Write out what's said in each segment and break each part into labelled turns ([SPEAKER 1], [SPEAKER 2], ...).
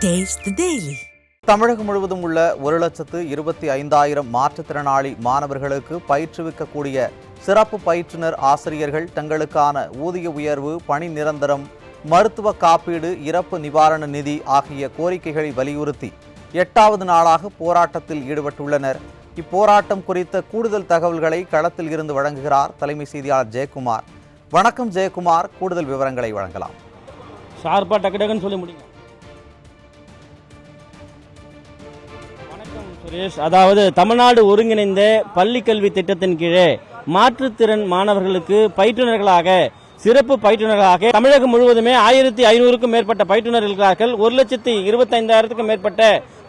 [SPEAKER 1] Taste the Daily.
[SPEAKER 2] தமிழகம் முழுவதும் உள்ள 1,25,000 மாற்றுத்திறனாளி மாணவர்களுக்கு பயிற்றுவிக்கக்கூடிய சிறப்பு பயிற்றுனர் ஆசிரியர்கள் தங்களுக்கான ஊதிய உயர்வு, பணி நிரந்தரம், மருத்துவ காப்பீடு, இறப்பு நிவாரண நிதி ஆகிய கோரிக்கைகளை வலியுறுத்தி 8வது நாளாக போராட்டத்தில் ஈடுபட்டுள்ளனர். இப்போராட்டம் குறித்த கூடுதல் தகவல்களை களத்தில் இருந்து வழங்குகிறார் தலைமை செய்தியாளர் ஜெயக்குமார். வணக்கம் ஜெயக்குமார், கூடுதல் விவரங்களை வழங்கலாம்.
[SPEAKER 3] ஷார்ப்பா டக்குன்னு சொல்லி முடியும். வணக்கம் சுரேஷ். அதாவது தமிழ்நாடு ஒருங்கிணைந்த பள்ளிக்கல்வி திட்டத்தின் கீழே மாற்றுத்திறன் மாணவர்களுக்கு பயிற்றுநர்களாக, சிறப்பு பயிற்றுநர்களாக தமிழகம் முழுவதுமே 1500க்கும் மேற்பட்ட பயிற்றுநர்கள் இருக்கிறார்கள். 1,25,000க்கும் மேற்பட்ட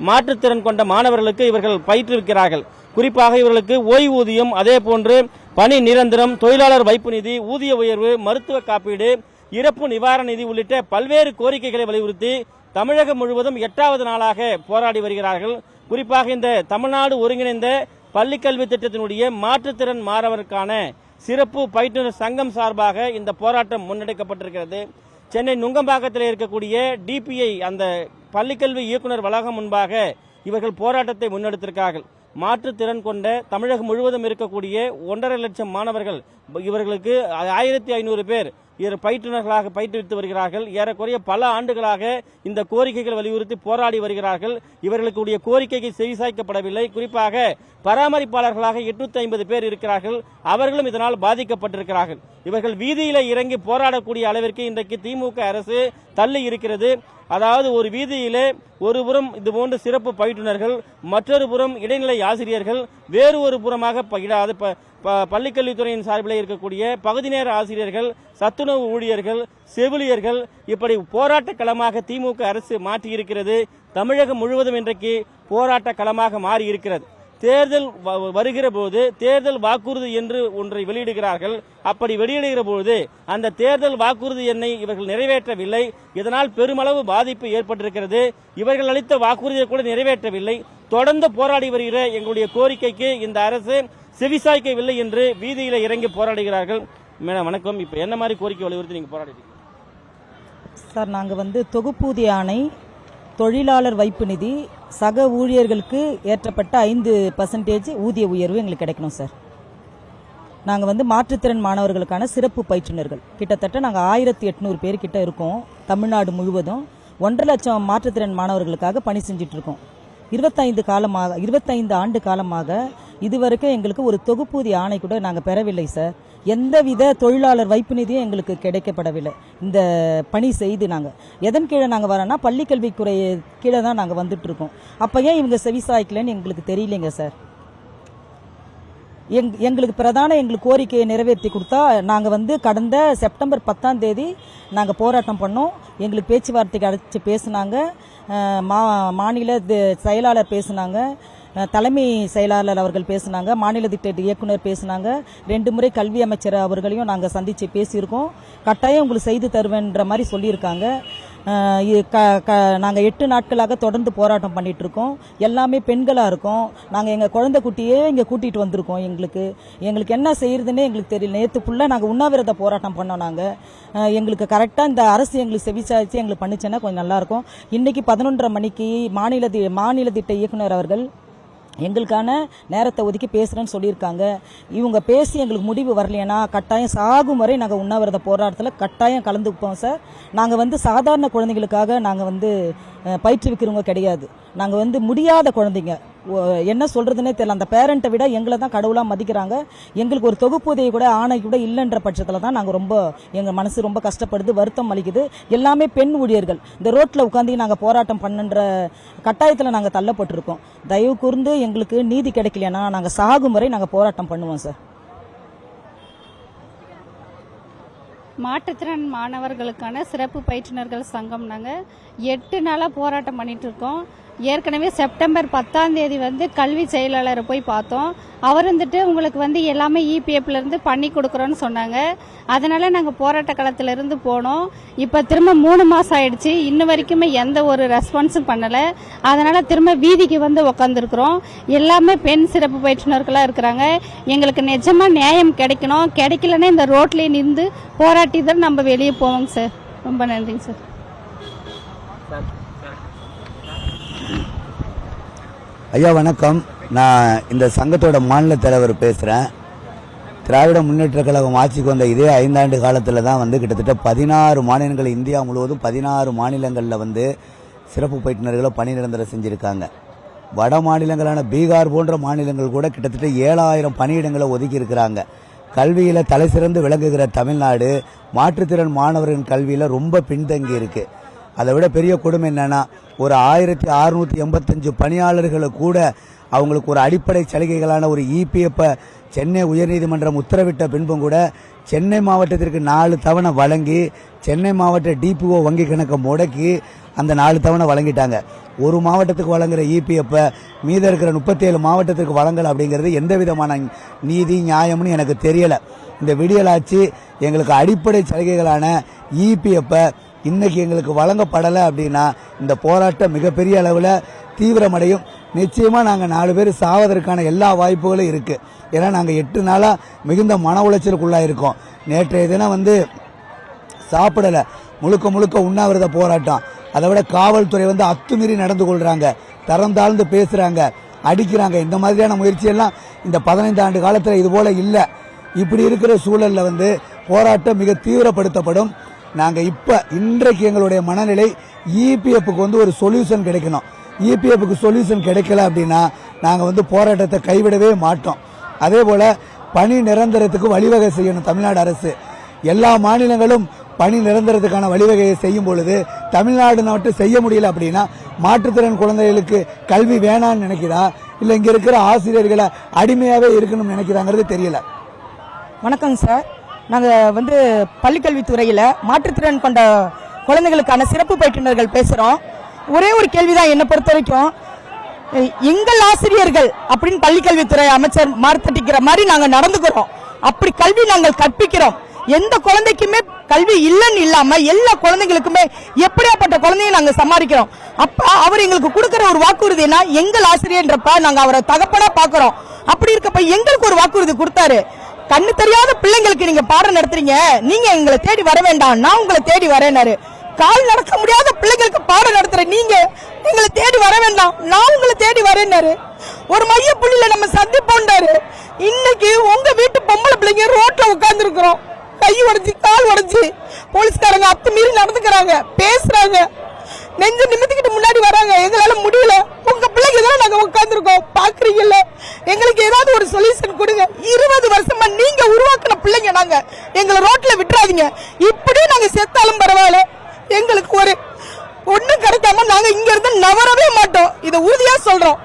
[SPEAKER 3] மாற்றுத்திறன் கொண்ட மாணவர்களுக்கு இவர்கள் பயிற்றுவிக்கிறார்கள். குறிப்பாக இவர்களுக்கு ஓய்வூதியம், அதே போன்று பணி நிரந்தரம், தொழிலாளர் வைப்பு நிதி, ஊதிய உயர்வு, மருத்துவ காப்பீடு, இறப்பு நிவாரண நிதி உள்ளிட்ட பல்வேறு கோரிக்கைகளை வலியுறுத்தி தமிழகம் முழுவதும் 8வது நாளாக போராடி வருகிறார்கள். குறிப்பாக இந்த தமிழ்நாடு ஒருங்கிணைந்த பள்ளிக்கல்வி திட்டத்தினுடைய மாற்றுத்திறன் மாணவருக்கான சிறப்பு பயிற்றுனர் சங்கம் சார்பாக இந்த போராட்டம் முன்னெடுக்கப்பட்டிருக்கிறது. சென்னை நுங்கம்பாக்கத்தில் இருக்கக்கூடிய டிபிஐ அந்த பள்ளிக்கல்வி இயக்குனர் வளாகம் முன்பாக இவர்கள் போராட்டத்தை முன்னெடுத்திருக்கிறார்கள். மாற்றுத்திறன் கொண்ட தமிழகம் முழுவதும் இருக்கக்கூடிய 1.5 லட்சம் மாணவர்கள், இவர்களுக்கு 1500 பேர் பயிற்றுநர்களாக பயிற்றுவித்து வருகிறார்கள். ஏறக்குறைய பல ஆண்டுகளாக இந்த கோரிக்கைகள் வலியுறுத்தி போராடி வருகிறார்கள். இவர்களுடைய கோரிக்கைக்கு செவிசாய்க்கப்படவில்லை. குறிப்பாக பராமரிப்பாளர்களாக 850 பேர் இருக்கிறார்கள். அவர்களும் இதனால் பாதிக்கப்பட்டிருக்கிறார்கள். இவர்கள் வீதியில இறங்கி போராடக்கூடிய அளவிற்கு இன்றைக்கு திமுக அரசு தள்ளி இருக்கிறது. அதாவது ஒரு வீதியிலே ஒரு புறம் இதுபோன்ற சிறப்பு பயிற்றுநர்கள், மற்றொரு புறம் இடைநிலை ஆசிரியர்கள், வேறு ஒரு புறமாக பள்ளிக்கல்வித்துறையின் சார்பில் இருக்கக்கூடிய பகுதி நேர ஆசிரியர்கள், சத்துணவு ஊழியர்கள், செவிலியர்கள், இப்படி போராட்ட களமாக திமுக அரசு மாற்றியிருக்கிறது. தமிழகம் முழுவதும் இன்றைக்கு போராட்ட களமாக மாறி இருக்கிறது. தேர்தல் வருகிற போது தேர்தல் வாக்குறுதி என்று ஒன்றை வெளியிடுகிறார்கள். அப்படி வெளியிடுகிற போது அந்த தேர்தல் வாக்குறுதி எண்ணை இவர்கள் நிறைவேற்றவில்லை. இதனால் பெருமளவு பாதிப்பு ஏற்பட்டிருக்கிறது. இவர்கள் அளித்த வாக்குறுதியை கூட நிறைவேற்றவில்லை. தொடர்ந்து போராடி வருகிற எங்களுடைய கோரிக்கைக்கு இந்த அரசு செவிசாய்க்கவில்லை என்று வீதியில இறங்கி போராடுகிறார்கள். மேடம் வணக்கம். இப்ப என்ன மாதிரி கோரிக்கை வலியுறுத்தி நீங்க போராடுறீங்க?
[SPEAKER 4] சார், நாங்கள் தொகுப்பூதிய ஆணை, தொழிலாளர் வைப்பு நிதி, சக ஊழியர்களுக்கு ஏற்றப்பட்ட 5% ஊதிய உயர்வு எங்களுக்கு கிடைக்கணும் சார். நாங்கள் மாற்றுத்திறன் மாணவர்களுக்கான சிறப்பு பயிற்றுநர்கள் கிட்டத்தட்ட நாங்கள் 1800 பேர் கிட்ட இருக்கோம். தமிழ்நாடு முழுவதும் 1.5 லட்சம் மாற்றுத்திறன் மாணவர்களுக்காக பணி செஞ்சுட்டு இருக்கோம். 25 ஆண்டு காலமாக இதுவரைக்கும் எங்களுக்கு ஒரு தொகுப்பூதிய ஆணை கூட நாங்கள் பெறவில்லை சார். எந்தவித தொழிலாளர் வைப்பு நிதியும் எங்களுக்கு கிடைக்கப்படவில்லை. இந்த பணி செய்து நாங்கள் எதன் கீழே நாங்கள் வரோன்னா பள்ளிக்கல்வித்துறை கீழே தான் நாங்கள் வந்துட்டு இருக்கோம். அப்போ ஏன் இவங்க செவிசாய்க்கலன்னு எங்களுக்கு தெரியலைங்க சார். எங்களுக்கு எங்களுக்கு கோரிக்கையை நிறைவேற்றி கொடுத்தா நாங்கள் கடந்த செப்டம்பர் 10ஆம் தேதி நாங்கள் போராட்டம் பண்ணோம். எங்களுக்கு பேச்சுவார்த்தைக்கு அழைச்சி பேசினாங்க. மாநில செயலாளர் பேசினாங்க, தலைமை செயலாளர் அவர்கள் பேசினாங்க, மாநில திட்ட இயக்குனர் பேசினாங்க. 2 முறை கல்வி அமைச்சர் அவர்களையும் நாங்கள் சந்தித்து பேசியிருக்கோம். கட்டாயம் உங்களுக்கு செய்து தருவேன்ற மாதிரி சொல்லியிருக்காங்க. நாங்கள் 8 நாட்களாக தொடர்ந்து போராட்டம் பண்ணிட்டு இருக்கோம். எல்லாமே பெண்களாக இருக்கோம். நாங்கள் எங்கள் குழந்தை குட்டியே இங்கே கூட்டிகிட்டு வந்திருக்கோம். எங்களுக்கு என்ன செய்யறதுன்னே எங்களுக்கு தெரியல. நேற்று ஃபுல்லாக நாங்கள் உண்ணாவிரத போராட்டம் பண்ணோம். எங்களுக்கு கரெக்டாக இந்த அரசு எங்களுக்கு செவிசாய்ச்சி எங்களுக்கு பண்ணிச்சேன்னா கொஞ்சம் நல்லாயிருக்கும். இன்றைக்கி 11:30 மணிக்கு மாநில திட்ட இயக்குனர் அவர்கள் எங்களுக்கான நேரத்தை ஒதுக்கி பேசுகிறேன்னு சொல்லியிருக்காங்க. இவங்க பேசி எங்களுக்கு முடிவு வரலைன்னா கட்டாயம் சாகும் வரை நாங்கள் உண்ணாவிரத போராட்டத்தில் கட்டாயம் கலந்துப்போம் சார். நாங்கள் சாதாரண குழந்தைகளுக்காக நாங்கள் பயிற்றுவிக்கிறவங்க கிடையாது. நாங்கள் முடியாத குழந்தைங்க, என்ன சொல்றதுன்னே தெரியல. அந்த பேரண்ட்டை விட எங்களை தான் கடவுளாக மதிக்கிறாங்க. எங்களுக்கு ஒரு தொகுப்பூதியை கூட ஆணை கூட இல்லைன்ற பட்சத்தில் தான் நாங்கள் எங்கள் மனசு ரொம்ப கஷ்டப்படுது, வருத்தம் அளிக்குது. எல்லாமே பெண் ஊழியர்கள் இந்த ரோட்டில் உட்காந்து நாங்கள் போராட்டம் பண்ணுன்ற கட்டாயத்தில் நாங்கள் தள்ளப்பட்டிருக்கோம். தயவு கூர்ந்து எங்களுக்கு நீதி கிடைக்கலன்னா நாங்கள் சாகும் வரை நாங்கள் போராட்டம் பண்ணுவோம் சார்.
[SPEAKER 5] மாற்றுத்திறன் மாணவர்களுக்கான சிறப்பு பயிற்றுனர்கள் சங்கம் நாங்கள் 8 நாளாக போராட்டம் பண்ணிட்டு இருக்கோம். ஏற்கனவே செப்டம்பர் 10ஆம் தேதி கல்வி செயலாளரை போய் பார்த்தோம். அவர் உங்களுக்கு எல்லாமே இபிஎஃப்ல இருந்து பண்ணி கொடுக்குறோன்னு சொன்னாங்க. அதனால நாங்கள் போராட்ட களத்துல இருந்து போனோம். இப்போ திரும்ப 3 மாசம் ஆயிடுச்சு. இன்ன வரைக்குமே எந்த ஒரு ரெஸ்பான்ஸும் பண்ணல. அதனால திரும்ப வீதிக்கு உக்காந்துருக்கிறோம். எல்லாமே பெண் சிறப்பு பயிற்றுனர்களா இருக்கிறாங்க. எங்களுக்கு நிஜமா நியாயம் கிடைக்கணும். கிடைக்கலன்னா இந்த ரோட்லயே நின்று போராட்டி தான் நம்ம வெளியே போவோங்க சார். ரொம்ப நன்றிங்க சார்.
[SPEAKER 1] ஐயா வணக்கம். நான் இந்த சங்கத்தோட மாநில தலைவர் பேசுகிறேன். திராவிட முன்னேற்ற கழகம் ஆட்சிக்கு வந்த இதே 5 ஆண்டு காலத்தில் தான் கிட்டத்தட்ட 16 மாநிலங்கள், இந்தியா முழுவதும் 16 மாநிலங்களில் சிறப்பு பயிற்றுனர்களை பணி நிரந்தரம் செஞ்சுருக்காங்க. வட மாநிலங்களான பீகார் போன்ற மாநிலங்கள் கூட கிட்டத்தட்ட 7000 பணியிடங்களை ஒதுக்கி இருக்கிறாங்க. கல்வியில் தலை சிறந்து விளங்குகிற தமிழ்நாடு மாற்றுத்திறன் மாணவர்களின் கல்வியில் ரொம்ப பின்தங்கி இருக்குது. அதை விட பெரிய கொடுமை என்னென்னா, ஒரு 1685 பணியாளர்களை கூட அவங்களுக்கு ஒரு அடிப்படை சலுகைகளான ஒரு இபிஎஃப்பை சென்னை உயர்நீதிமன்றம் உத்தரவிட்ட பின்பும் கூட சென்னை மாவட்டத்திற்கு 4 தவணை வழங்கி சென்னை மாவட்ட டிபிஓ வங்கி கணக்கை முடக்கி அந்த 4 தவணை வழங்கிட்டாங்க. ஒரு மாவட்டத்துக்கு வழங்குற இபிஎஃப்பை மீத இருக்கிற 37 மாவட்டத்துக்கு வழங்கலை அப்படிங்கிறது எந்த விதமான நீதி நியாயம்னு எனக்கு தெரியலை. இந்த விடியலாட்சி எங்களுக்கு அடிப்படை சலுகைகளான இபிஎஃப்பை இன்னைக்கு எங்களுக்கு வழங்கப்படலை அப்படின்னா இந்த போராட்டம் மிகப்பெரிய அளவில் தீவிரமடையும். நிச்சயமாக நாங்கள் 4 பேர் சாவதற்கான எல்லா வாய்ப்புகளும் இருக்குது. ஏன்னா நாங்கள் 8 நாளாக மிகுந்த மன உளைச்சலுக்குள்ளாக இருக்கோம். நேற்றைய தினம் சாப்பிடலை, முழுக்க உண்ணாவிரத போராட்டம். அதை விட காவல்துறை அத்துமீறி நடந்து கொள்கிறாங்க, தரம் தாழ்ந்து பேசுகிறாங்க, அடிக்கிறாங்க. இந்த மாதிரியான முயற்சியெல்லாம் இந்த 15 ஆண்டு காலத்தில் இது போல் இல்லை. இப்படி இருக்கிற சூழலில் போராட்டம் மிக தீவிரப்படுத்தப்படும். நாங்கள் இன்றைக்கு எங்களுடைய மனநிலை இபிஎஃப்க்கு ஒரு சொல்யூஷன் கிடைக்கணும். இபிஎஃப்க்கு சொல்யூஷன் கிடைக்கல அப்படின்னா நாங்கள் போராட்டத்தை கைவிடவே மாட்டோம். அதே போல் பணி நிரந்தரத்துக்கு வழிவகை செய்யணும் தமிழ்நாடு அரசு. எல்லா மாநிலங்களும் பணி நிரந்தரத்துக்கான வழிவகையை செய்யும் பொழுது தமிழ்நாடு மட்டும் செய்ய முடியல அப்படின்னா மாற்றுத்திறன் குழந்தைகளுக்கு கல்வி வேணான்னு நினைக்கிறா, இல்லை இங்கே இருக்கிற ஆசிரியர்களை அடிமையாகவே இருக்கணும்னு நினைக்கிறாங்கிறது தெரியல.
[SPEAKER 4] வணக்கம் சார். நாங்கள் பள்ளிக்கல்வித்துறையில் மாற்றுத்திறன் கொண்ட குழந்தைகளுக்கான சிறப்பு பயிற்றுனர்கள் பேசுகிறோம். ஒரே ஒரு கேள்விதான் என்னை பொறுத்த வரைக்கும், எங்கள் ஆசிரியர்கள் அப்படின்னு பள்ளிக்கல்வித்துறை அமைச்சர் மார்த்தட்டிக்கிற மாதிரி நாங்கள் நடந்துக்கிறோம். அப்படி கல்வி நாங்கள் கற்பிக்கிறோம். எந்த குழந்தைக்குமே கல்வி இல்லைன்னு இல்லாம எல்லா குழந்தைகளுக்குமே எப்படியாப்பட்ட குழந்தையும் நாங்கள் சமாளிக்கிறோம். அப்ப அவர் எங்களுக்கு கொடுக்கிற ஒரு வாக்குறுதினா எங்கள் ஆசிரியர்ன்றப்ப நாங்கள் அவரை தகப்பனா பார்க்கிறோம். அப்படி இருக்கப்ப எங்களுக்கு ஒரு வாக்குறுதி கொடுத்தாரு, கண்ணு தெரியாத பிள்ளைங்களுக்கு நீங்க பாடம் நடத்துறீங்க, நீங்க எங்களை தேடி வர வேண்டாம், நான் உங்களை தேடி வரேன்னாரு. கால் நடக்க முடியாத பிள்ளைங்களுக்கு பாடம் நடத்துற நீங்க எங்களை தேடி வர வேண்டாம், நான் உங்களை தேடி வரேன்னாரு. ஒரு மைய புள்ளியில நம்ம சந்திப்போண்டாரு. இன்னைக்கு உங்க வீட்டு பொம்பளை பிள்ளைங்க ரோட்ல உட்கார்ந்து இருக்கிறோம், கை உடைச்சு கால் உடைச்சு போலீஸ்காரங்க அத்துமீறி நடந்துக்கிறாங்க, பேசுறாங்க, நெஞ்சு நிமித்திக்கிட்டு முன்னாடி வராங்க. எங்களால முடியல. உங்க பிள்ளைங்க தான் நாங்க உட்கார்ந்துருக்கோம், பாக்குறீங்கல்ல, எங்களுக்கு ஏதாவது ஒரு சொல்யூஷன் கொடுங்க. 20 வருஷமா நீங்க உருவாக்குன பிள்ளைங்க நாங்க, எங்களை ரோட்ல விட்டுறாதீங்க. இப்படி நாங்க செத்தாலும் பரவாயில்ல, எங்களுக்கு ஒரு ஒண்ணும் கிடைக்காம நாங்க இங்க இருந்து நவரவே மாட்டோம். இதை உறுதியா சொல்றோம்.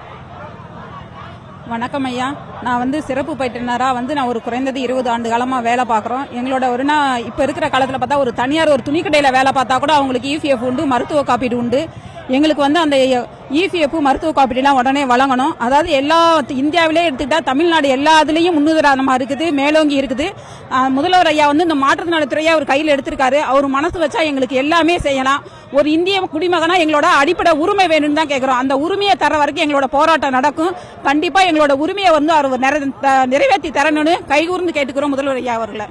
[SPEAKER 6] வணக்கம் ஐயா. நான் சிறப்பு பயிற்றுனரா நான் ஒரு குறைந்தது 20 ஆண்டு காலமா வேலை பார்க்குறோம். எங்களோட இப்ப இருக்கிற காலத்துல பார்த்தா ஒரு தனியார் ஒரு துணி கடையில வேலை பார்த்தா கூட அவங்களுக்கு இபிஎஃப் உண்டு, மருத்துவ காப்பீடு உண்டு. எங்களுக்கு அந்த இபிஎஃப் மருத்துவ காப்பீடுலாம் உடனே வழங்கணும். அதாவது எல்லா இந்தியாவிலே எடுத்துக்கிட்டா தமிழ்நாடு எல்லா இதுலேயும் முன்னுதாரணமா இருக்குது, மேலோங்கி இருக்குது. முதல்வர் ஐயா இந்த மாற்றுத்திறனாளித்துறையை அவர் கையில் எடுத்திருக்காரு. அவர் மனசு வச்சா எங்களுக்கு எல்லாமே செய்யலாம். ஒரு இந்திய குடிமகனா எங்களோட அடிப்படை உரிமை வேணும்னு தான் கேட்கிறோம். அந்த உரிமையை தர வரைக்கும் எங்களோட போராட்டம் நடக்கும். கண்டிப்பா எங்களோட உரிமையை அவர் நிறைவேற்றி தரணும்னு கைகூர்ந்து கேட்டுக்கிறோம் முதல்வர் ஐயா அவர்களை.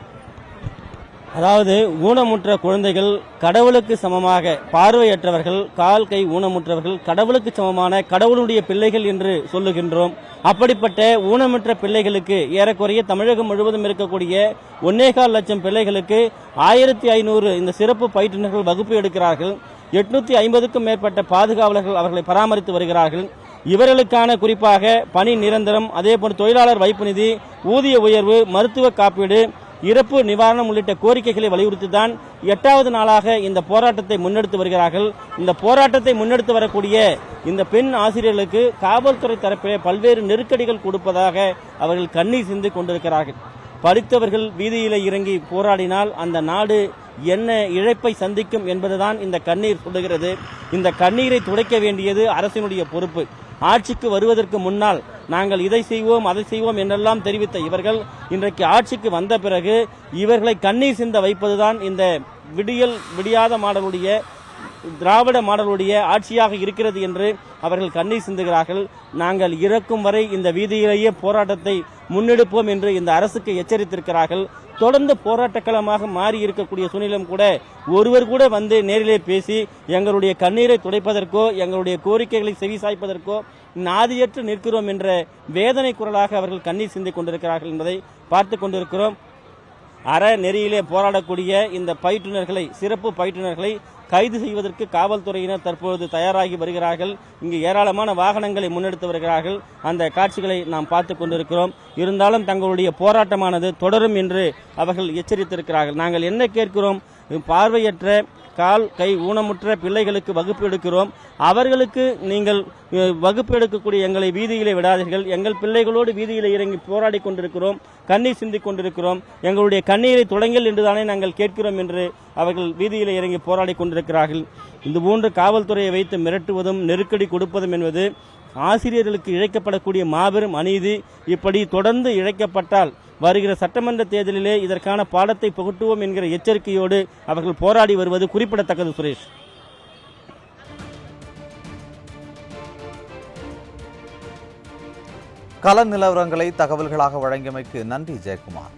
[SPEAKER 3] அதாவது ஊனமுற்ற குழந்தைகள் கடவுளுக்கு சமமாக, பார்வையற்றவர்கள், கால் கை ஊனமுற்றவர்கள் கடவுளுக்கு சமமான கடவுளுடைய பிள்ளைகள் என்று சொல்லுகின்றோம். அப்படிப்பட்ட ஊனமுற்ற பிள்ளைகளுக்கு ஏறக்குறைய தமிழகம் முழுவதும் இருக்கக்கூடிய 1.25 லட்சம் பிள்ளைகளுக்கு 1500 இந்த சிறப்பு பயிற்றுனர்கள் வகுப்பு எடுக்கிறார்கள். 850க்கும் மேற்பட்ட பாதுகாவலர்கள் அவர்களை பராமரித்து வருகிறார்கள். இவர்களுக்கான குறிப்பாக பணி நிரந்தரம், அதேபோல் தொழிலாளர் வைப்பு நிதி, ஊதிய உயர்வு, மருத்துவ காப்பீடு, இறப்பு நிவாரணம் உள்ளிட்ட கோரிக்கைகளை வலியுறுத்தி தான் 8வது நாளாக இந்த போராட்டத்தை முன்னெடுத்து வருகிறார்கள். இந்த போராட்டத்தை முன்னெடுத்து வரக்கூடிய இந்த பெண் ஆசிரியர்களுக்கு காவல்துறை தரப்பிலே பல்வேறு நெருக்கடிகள் கொடுப்பதாக அவர்கள் கண்ணீர் சிந்து கொண்டிருக்கிறார்கள். படித்தவர்கள் வீதியில இறங்கி போராடினால் அந்த நாடு என்ன இழப்பை சந்திக்கும் என்பதுதான் இந்த கண்ணீர் சொல்லுகிறது. இந்த கண்ணீரை துடைக்க வேண்டியது அரசினுடைய பொறுப்பு. ஆட்சிக்கு வருவதற்கு முன்னால் நாங்கள் இதை செய்வோம் அதை செய்வோம் என்றெல்லாம் தெரிவித்த இவர்கள் இன்றைக்கு ஆட்சிக்கு வந்த பிறகு இவர்களை கண்ணீர் சிந்த வைப்பதுதான் இந்த விடியாத மாடலுடைய திராவிட மாடலுடைய ஆட்சியாக இருக்கிறது என்று அவர்கள் கண்ணீர் சிந்துகிறார்கள். நாங்கள் இறக்கும் வரை இந்த வீதியிலேயே போராட்டத்தை முன்னெடுப்போம் என்று இந்த அரசுக்கு எச்சரித்திருக்கிறார்கள். தொடர்ந்து போராட்டக்களமாக மாறி இருக்கக்கூடிய சூழ்நிலையும் கூட ஒருவர் கூட வந்து நேரிலே பேசி எங்களுடைய கண்ணீரை துடைப்பதற்கோ எங்களுடைய கோரிக்கைகளை செவிசாய்ப்பதற்கோ நாதியற்று நிற்கிறோம் என்ற வேதனை குரலாக அவர்கள் கண்ணீர் சிந்திக் கொண்டிருக்கிறார்கள் என்பதை பார்த்து கொண்டிருக்கிறோம். அறநெறியிலே போராடக்கூடிய இந்த பயிற்றுனர்களை, சிறப்பு பயிற்றுனர்களை கைது செய்வதற்கு காவல்துறையினர் தற்பொழுது தயாராகி வருகிறார்கள். இங்கு ஏராளமான வாகனங்களை முன்னெடுத்து வருகிறார்கள். அந்த காட்சிகளை நாம் பார்த்து கொண்டிருக்கிறோம். இருந்தாலும் தங்களுடைய போராட்டமானது தொடரும் என்று அவர்கள் எச்சரித்திருக்கிறார்கள். நாங்கள் என்ன கேட்கிறோம்? பார்வையற்ற, கால் கை ஊனமுற்ற பிள்ளைகளுக்கு வகுப்பு எடுக்கிறோம். அவர்களுக்கு நீங்கள் வகுப்பு எடுக்கக்கூடிய எங்களை வீதியிலே விடாதீர்கள். எங்கள் பிள்ளைகளோடு வீதியிலே இறங்கி போராடி கொண்டிருக்கிறோம், கண்ணீர் சிந்திக் கொண்டிருக்கிறோம். எங்களுடைய கண்ணீரை தொடங்கல் என்றுதானே நாங்கள் கேட்கிறோம் என்று அவர்கள் வீதியிலே இறங்கி போராடி கொண்டிருக்கிறார்கள். இதுபோன்று காவல்துறையை வைத்து மிரட்டுவதும் நெருக்கடி கொடுப்பதும் என்பது ஆசிரியர்களுக்கு இழைக்கப்படக்கூடிய மாபெரும் அநீதி. இப்படி தொடர்ந்து இழைக்கப்பட்டால் வருகிற சட்டமன்ற தேர்தலிலே இதற்கான பாடத்தை புகட்டுவோம் என்கிற எச்சரிக்கையோடு அவர்கள் போராடி வருவது குறிப்பிடத்தக்கது. சுரேஷ்,
[SPEAKER 2] கள நிலவரங்களை தகவல்களாக வழங்கியமைக்கு நன்றி ஜெயக்குமார்.